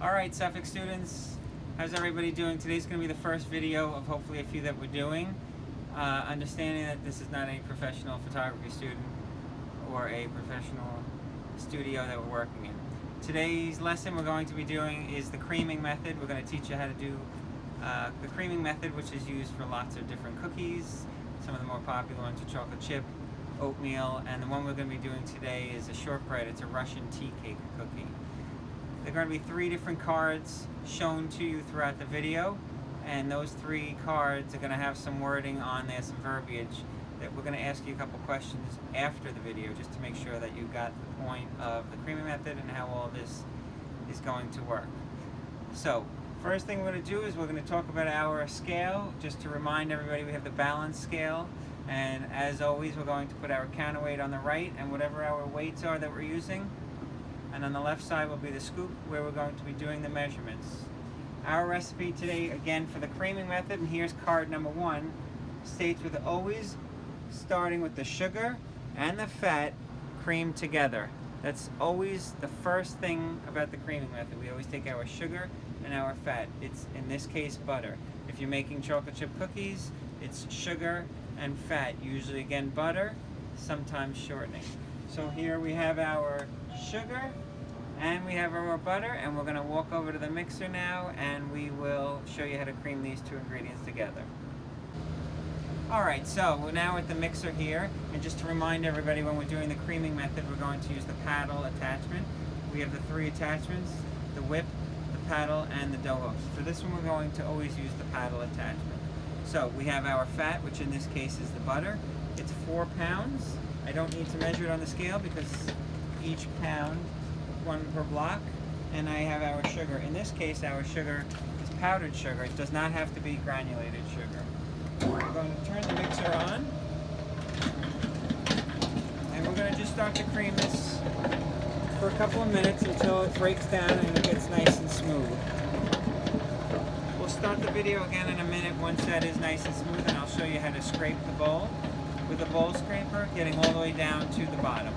Alright, Suffolk students, how's everybody doing? Today's going to be the first video of hopefully a few that we're doing. Understanding that this is not a professional photography student or a professional studio that we're working in. Today's lesson we're going to be doing is the creaming method. We're going to teach you how to do the creaming method, which is used for lots of different cookies. Some of the more popular ones are chocolate chip, oatmeal, and the one we're going to be doing today is a shortbread. It's a Russian tea cake cookie. There are going to be 3 different cards shown to you throughout the video, and those 3 cards are going to have some wording on there, some verbiage, that we're going to ask you a couple questions after the video just to make sure that you got the point of the creaming method and how all this is going to work. So, first thing we're going to do is we're going to talk about our scale. Just to remind everybody, we have the balance scale, and as always we're going to put our counterweight on the right and whatever our weights are that we're using. And on the left side will be the scoop where we're going to be doing the measurements. Our recipe today, again, for the creaming method, and here's card number 1, states with always starting with the sugar and the fat creamed together. That's always the first thing about the creaming method. We always take our sugar and our fat. It's, in this case, butter. If you're making chocolate chip cookies, it's sugar and fat. Usually, again, butter, sometimes shortening. So here we have our sugar and we have our butter, and we're going to walk over to the mixer now and we will show you how to cream these 2 ingredients together. Alright, so we're now at the mixer here, and just to remind everybody, when we're doing the creaming method we're going to use the paddle attachment. We have the 3 attachments: the whip, the paddle, and the dough hooks. For this one we're going to always use the paddle attachment. So we have our fat, which in this case is the butter. It's 4 pounds. I don't need to measure it on the scale because each pound, 1 per block. And I have our sugar. In this case, our sugar is powdered sugar. It does not have to be granulated sugar. We're going to turn the mixer on, and we're going to just start to cream this for a couple of minutes until it breaks down and it gets nice and smooth. We'll start the video again in a minute once that is nice and smooth, and I'll show you how to scrape the bowl with a bowl scraper, getting all the way down to the bottom.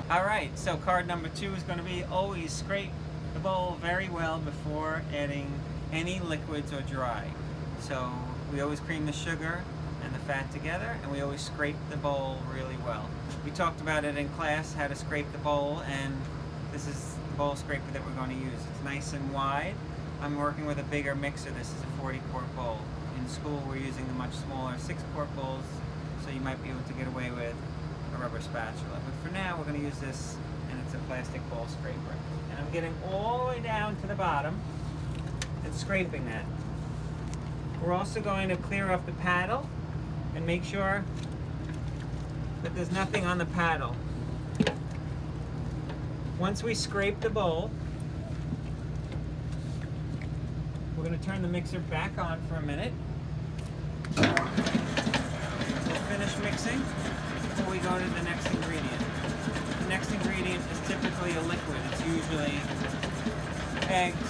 Alright, so card number 2 is going to be always scrape the bowl very well before adding any liquids or dry. So we always cream the sugar and the fat together, and we always scrape the bowl really well. We talked about it in class, how to scrape the bowl, and this is the bowl scraper that we're going to use. It's nice and wide. I'm working with a bigger mixer. This is a 40-quart bowl. In school we're using the much smaller 6-quart bowls, so you might be able to get away with a rubber spatula. But for now we're going to use this, and it's a plastic bowl scraper. And I'm getting all the way down to the bottom and scraping that. We're also going to clear off the paddle and make sure that there's nothing on the paddle. Once we scrape the bowl, we're going to turn the mixer back on for a minute. We'll finish mixing before we go to the next ingredient. The next ingredient is typically a liquid. It's usually eggs,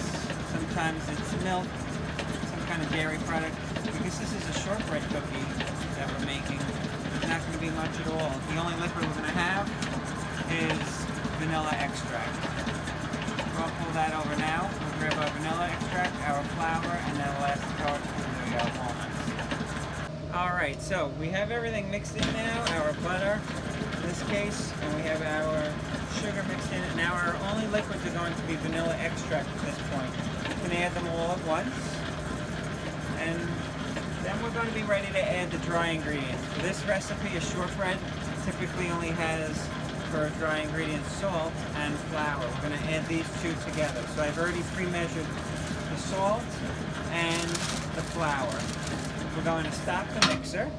sometimes it's milk, kind of dairy product. Because this is a shortbread cookie that we're making, there's not going to be much at all. The only liquid we're going to have is vanilla extract. We'll pull that over now. We'll grab our vanilla extract, our flour, and then the last part is our walnuts. Alright, so we have everything mixed in now, our butter in this case, and we have our sugar mixed in. Now our only liquids are going to be vanilla extract at this point. You can add them all at once. And then we're going to be ready to add the dry ingredients. For this recipe, a shortbread typically only has, for dry ingredients, salt and flour. We're going to add these 2 together. So I've already pre-measured the salt and the flour. We're going to stop the mixer.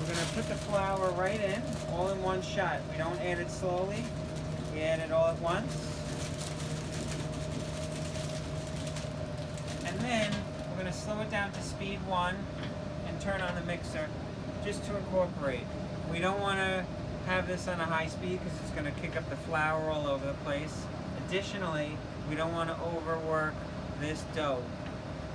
We're going to put the flour right in, all in one shot. We don't add it slowly. We add it all at once. And then we're going to slow it down to speed 1 and turn on the mixer just to incorporate. We don't want to have this on a high speed because it's going to kick up the flour all over the place. Additionally, we don't want to overwork this dough.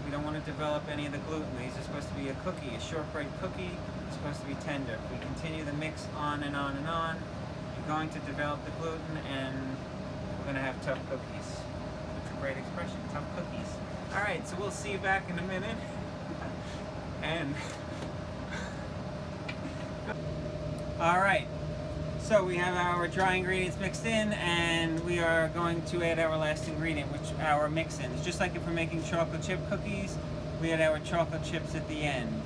We don't want to develop any of the gluten. These are supposed to be a cookie, a shortbread cookie. It's supposed to be tender. If we continue the mix on and on and on, you're going to develop the gluten and we're going to have tough cookies. great expression, tough cookies. Alright, so we'll see you back in a minute. And alright, so we have our dry ingredients mixed in, and we are going to add our last ingredient, which our mix-ins. Just like if we're making chocolate chip cookies, we add our chocolate chips at the end.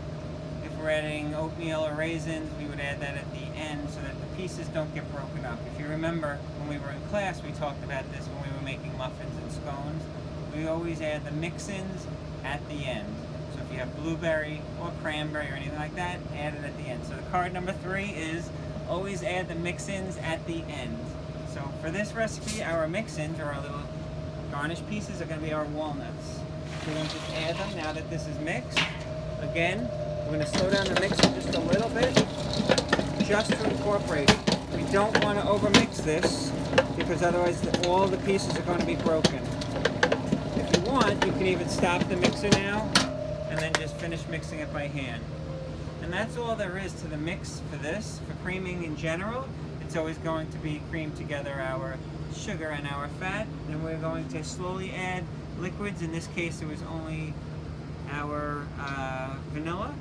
If we're adding oatmeal or raisins, we would add that at the end so that the pieces don't get broken up. If you remember, when we were in class, we talked about this when we were making muffins and scones. We always add the mix-ins at the end. So if you have blueberry or cranberry or anything like that, add it at the end. So the card number 3 is always add the mix-ins at the end. So for this recipe, our mix-ins, or our little garnish pieces, are going to be our walnuts. We're going to just add them now that this is mixed. Again, we're going to slow down the mixer just a little bit, just to incorporate it. We don't want to overmix this, because otherwise all the pieces are going to be broken. If you want, you can even stop the mixer now, and then just finish mixing it by hand. And that's all there is to the mix for this. For creaming in general, it's always going to be cream together our sugar and our fat. Then we're going to slowly add liquids. In this case, it was only our vanilla.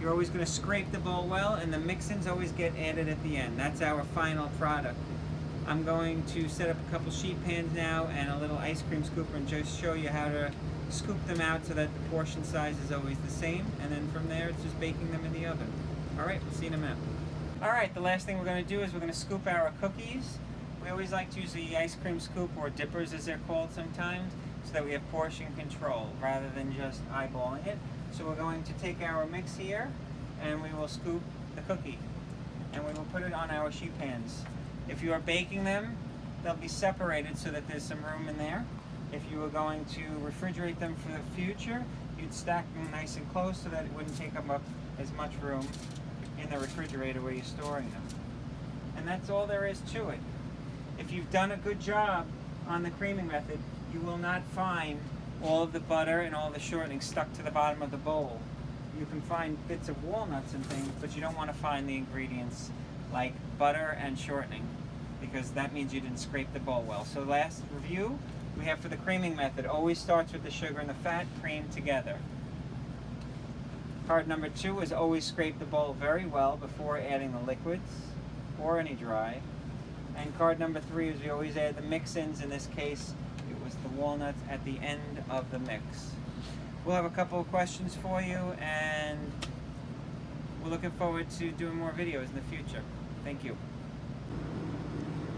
You're always going to scrape the bowl well, and the mix-ins always get added at the end. That's our final product. I'm going to set up a couple sheet pans now and a little ice cream scooper and just show you how to scoop them out so that the portion size is always the same, and then from there it's just baking them in the oven. Alright, we'll see you in a minute. Alright, the last thing we're going to do is we're going to scoop our cookies. We always like to use the ice cream scoop, or dippers as they're called sometimes, so that we have portion control rather than just eyeballing it. So we're going to take our mix here and we will scoop the cookie and we will put it on our sheet pans. If you are baking them, they'll be separated so that there's some room in there. If you were going to refrigerate them for the future, you'd stack them nice and close so that it wouldn't take up as much room in the refrigerator where you're storing them. And that's all there is to it. If you've done a good job on the creaming method, you will not find all of the butter and all the shortening stuck to the bottom of the bowl. You can find bits of walnuts and things, but you don't want to find the ingredients like butter and shortening, because that means you didn't scrape the bowl well. So last review we have for the creaming method, always starts with the sugar and the fat creamed together. Card number 2 is always scrape the bowl very well before adding the liquids or any dry. And card number 3 is we always add the mix-ins. In this case, it was the walnuts at the end of the mix. We'll have a couple of questions for you, and we're looking forward to doing more videos in the future. Thank you.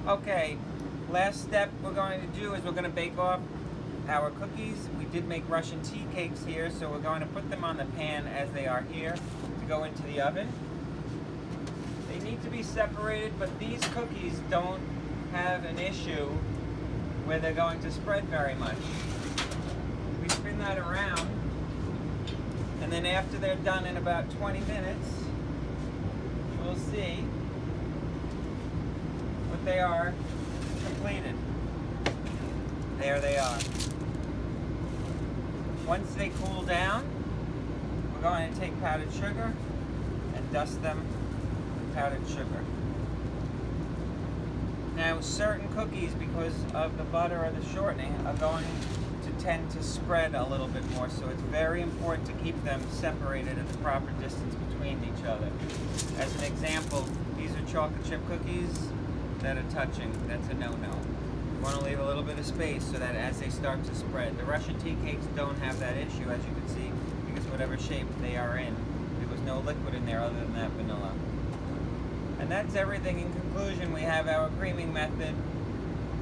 Okay, last step we're going to do is we're going to bake off our cookies. We did make Russian tea cakes here, so we're going to put them on the pan as they are here to go into the oven. They need to be separated, but these cookies don't have an issue where they're going to spread very much. We spin that around, and then after they're done in about 20 minutes, we'll see what they are completed. There they are. Once they cool down, we're going to take powdered sugar and dust them with powdered sugar. Now, certain cookies, because of the butter or the shortening, are going to tend to spread a little bit more, so it's very important to keep them separated at the proper distance between each other. As an example, these are chocolate chip cookies that are touching. That's a no-no. You want to leave a little bit of space so that as they start to spread. The Russian tea cakes don't have that issue, as you can see, because whatever shape they are in, there was no liquid in there other than that vanilla. And that's everything. In conclusion, we have our creaming method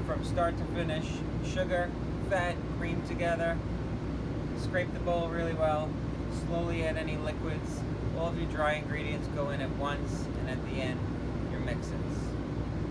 from start to finish. Sugar, fat, cream together. Scrape the bowl really well. Slowly add any liquids. All of your dry ingredients go in at once, and at the end, your mix-ins.